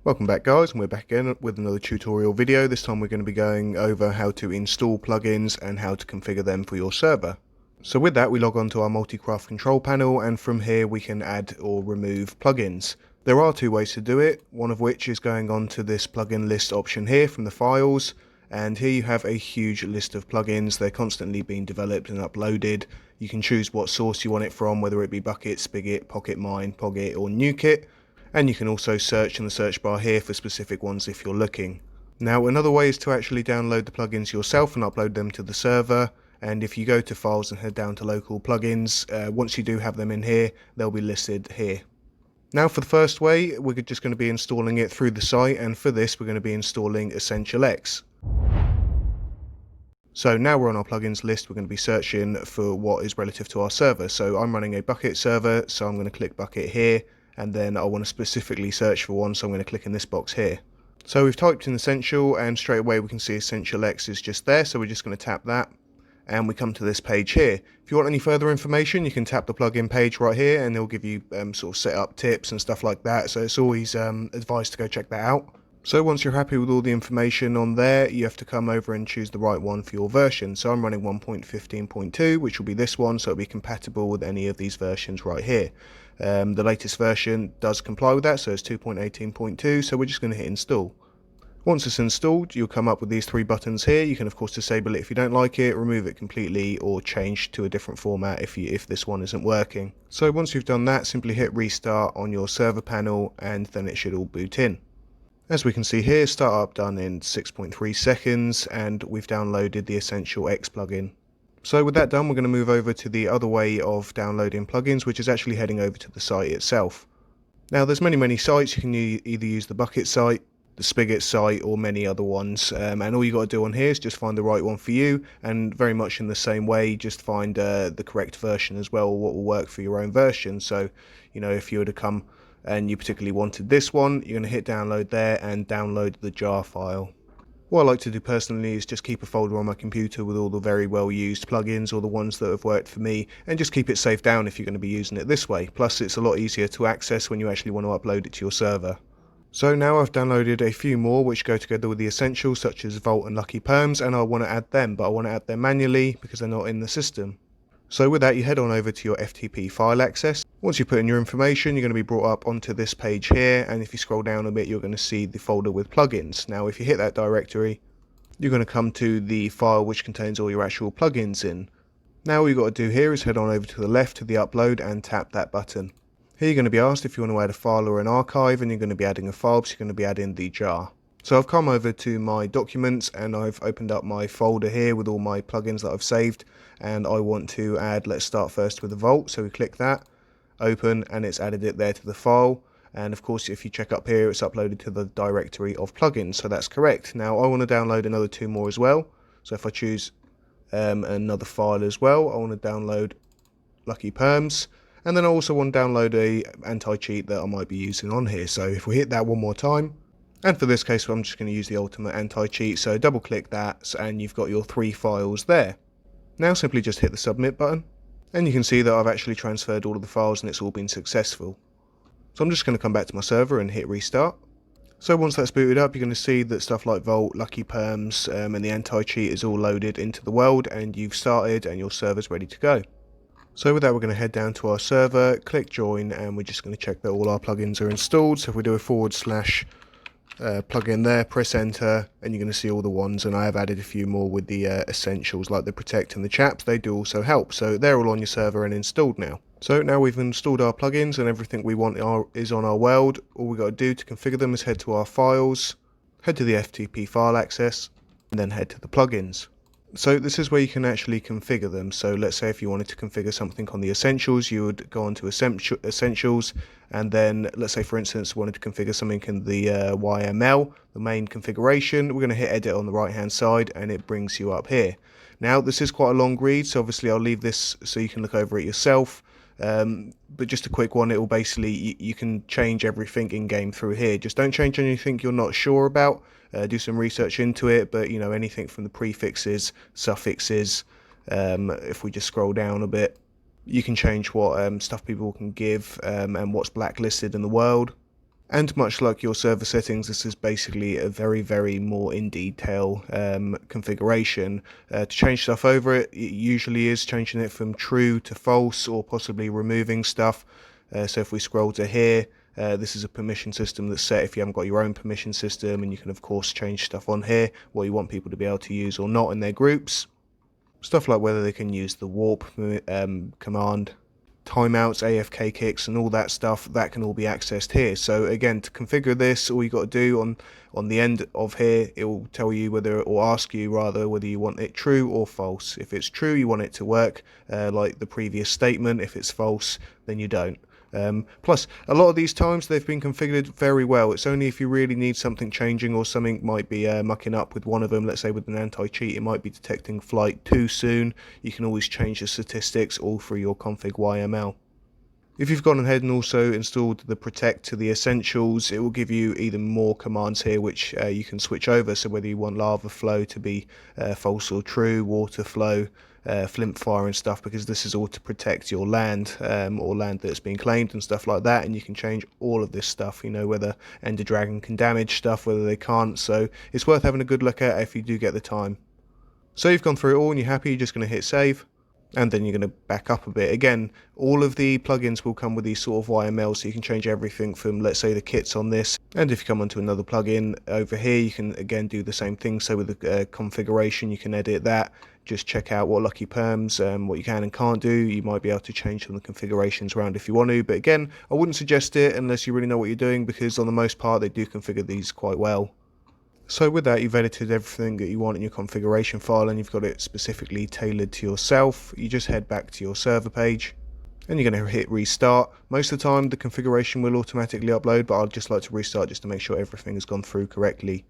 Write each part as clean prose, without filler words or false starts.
Welcome back guys, and we're back again with another tutorial video. This time we're going to be going over how to install plugins and how to configure them for your server. So with that, we log on to our multi-craft control panel, and from here we can add or remove plugins. There are two ways to do it, one of which is going on to this plugin list option here from the files, and here you have a huge list of plugins. They're constantly being developed and uploaded. You can choose what source you want it from, whether it be Bukkit, Spigot, PocketMine, Poggit or NuKit. And you can also search in the search bar here for specific ones if you're looking. Now another way is to actually download the plugins yourself and upload them to the server, and if you go to files and head down to local plugins, once you do have them in here, they'll be listed here. Now for the first way, we're just going to be installing it through the site, and for this we're going to be installing Essential X. So now we're on our plugins list, we're going to be searching for what is relative to our server. So I'm running a Bukkit server, so I'm going to click Bukkit here. And then I want to specifically search for one, so I'm going to click in this box here. So we've typed in Essential, and straight away we can see Essential X is just there, so we're just going to tap that, and we come to this page here. If you want any further information, you can tap the plugin page right here, and it'll give you sort of setup tips and stuff like that, so it's always advised to go check that out. So once you're happy with all the information on there, you have to come over and choose the right one for your version. So I'm running 1.15.2, which will be this one, so it'll be compatible with any of these versions right here. The latest version does comply with that, so it's 2.18.2, so we're just going to hit install. Once it's installed, you'll come up with these three buttons here. You can of course disable it if you don't like it, remove it completely, or change to a different format if this one isn't working. So once you've done that, simply hit restart on your server panel, and then it should all boot in. As we can see here, startup done in 6.3 seconds, and we've downloaded the Essential X plugin. So with that done, we're going to move over to the other way of downloading plugins, which is actually heading over to the site itself. Now there's many sites. You can either use the Bukkit site, the Spigot site, or many other ones, and all you got to do on here is just find the right one for you, and very much in the same way, just find the correct version as well, what will work for your own version. So you know, if you were to come and you particularly wanted this one, you're going to hit download there and download the jar file. What I like to do personally is just keep a folder on my computer with all the very well used plugins, or the ones that have worked for me, and just keep it saved down if you're going to be using it this way. Plus it's a lot easier to access when you actually want to upload it to your server. So now I've downloaded a few more which go together with the essentials, such as Vault and Lucky Perms, and I want to add them, but I want to add them manually because they're not in the system. So with that, you head on over to your FTP file access. Once you put in your information, you're going to be brought up onto this page here, and if you scroll down a bit, you're going to see the folder with plugins. Now if you hit that directory, you're going to come to the file which contains all your actual plugins in. Now all you've got to do here is head on over to the left to the upload and tap that button. Here you're going to be asked if you want to add a file or an archive, and you're going to be adding a file, so you're going to be adding the jar. So I've come over to my documents, and I've opened up my folder here with all my plugins that I've saved, and I want to add, let's start first with the Vault, so we click that, open, and it's added it there to the file. And of course if you check up here, it's uploaded to the directory of plugins, so that's correct. Now I want to download another two more as well, so if I choose another file as well, I want to download Lucky Perms, and then I also want to download a anti-cheat that I might be using on here. So if we hit that one more time, and for this case I'm just going to use the ultimate anti-cheat, so double click that and you've got your three files there. Now simply just hit the submit button, and you can see that I've actually transferred all of the files and it's all been successful. So I'm just going to come back to my server and hit restart. So once that's booted up, you're going to see that stuff like Vault, Lucky Perms and the anti-cheat is all loaded into the world, and you've started and your server's ready to go. So with that, we're going to head down to our server, click join, and we're just going to check that all our plugins are installed. So if we do a / plugin there, press enter, and you're going to see all the ones, and I have added a few more with the essentials like the Protect and the Chaps. They do also help, so they're all on your server and installed now. So now we've installed our plugins and everything we want is on our world. All we've got to do to configure them is head to our files, head to the FTP file access, and then head to the plugins. So this is where you can actually configure them. So let's say if you wanted to configure something on the essentials, you would go on to essentials, and then let's say for instance wanted to configure something in the YML, the main configuration. We're going to hit edit on the right hand side, and it brings you up here. Now this is quite a long read, so obviously I'll leave this so you can look over it yourself. But just a quick one, it will basically, you can change everything in game through here. Just don't change anything you're not sure about. Do some research into it, but you know, anything from the prefixes, suffixes, if we just scroll down a bit, you can change what stuff people can give and what's blacklisted in the world. And much like your server settings, this is basically a very more in detail configuration. To change stuff over it, it usually is changing it from true to false, or possibly removing stuff. So if we scroll to here, this is a permission system that's set if you haven't got your own permission system, and you can of course change stuff on here, what you want people to be able to use or not in their groups. Stuff like whether they can use the warp command, timeouts, AFK kicks, and all that stuff, that can all be accessed here. So again, to configure this, all you got to do on the end of here, it will tell you whether, or ask you rather, whether you want it true or false. If it's true, you want it to work like the previous statement. If it's false, then you don't. Plus, a lot of these times they've been configured very well. It's only if you really need something changing, or something might be mucking up with one of them. Let's say with an anti-cheat, it might be detecting flight too soon. You can always change the statistics all through your config YML. If you've gone ahead and also installed the protect to the essentials, it will give you even more commands here which you can switch over. So whether you want lava flow to be false or true, water flow, flint fire and stuff, because this is all to protect your land, or land that's been claimed and stuff like that. And you can change all of this stuff, you know, whether Ender Dragon can damage stuff, whether they can't. So it's worth having a good look at if you do get the time. So you've gone through it all and you're happy, you're just going to hit save. And then you're going to back up a bit. Again, all of the plugins will come with these sort of YML, so you can change everything from, let's say, the kits on this. And if you come onto another plugin over here, you can again do the same thing. So with the configuration, you can edit that. Just check out what lucky perms, what you can and can't do. You might be able to change some of the configurations around if you want to. But again, I wouldn't suggest it unless you really know what you're doing, because on the most part, they do configure these quite well. So with that, you've edited everything that you want in your configuration file, and you've got it specifically tailored to yourself. You just head back to your server page and you're going to hit restart. Most of the time the configuration will automatically upload, but I'd just like to restart just to make sure everything has gone through correctly.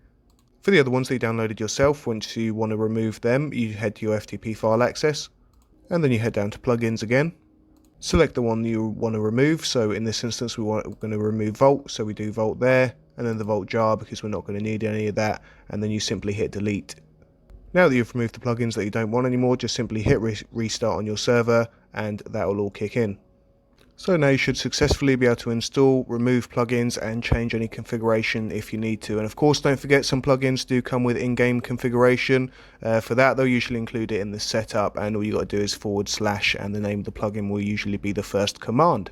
For the other ones that you downloaded yourself, once you want to remove them, you head to your FTP file access, and then you head down to plugins again. Select the one you want to remove. So in this instance, we're going to remove Vault, so we do Vault there, and then the Vault jar, because we're not going to need any of that, and then you simply hit delete. Now that you've removed the plugins that you don't want anymore, just simply hit restart on your server, and that will all kick in. So now you should successfully be able to install, remove plugins, and change any configuration if you need to. And of course, don't forget, some plugins do come with in-game configuration. For that, they'll usually include it in the setup, and all you got to do is / and the name of the plugin will usually be the first command.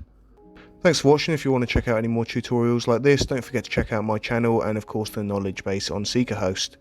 Thanks for watching. If you want to check out any more tutorials like this, don't forget to check out my channel and of course the knowledge base on SeekerHost.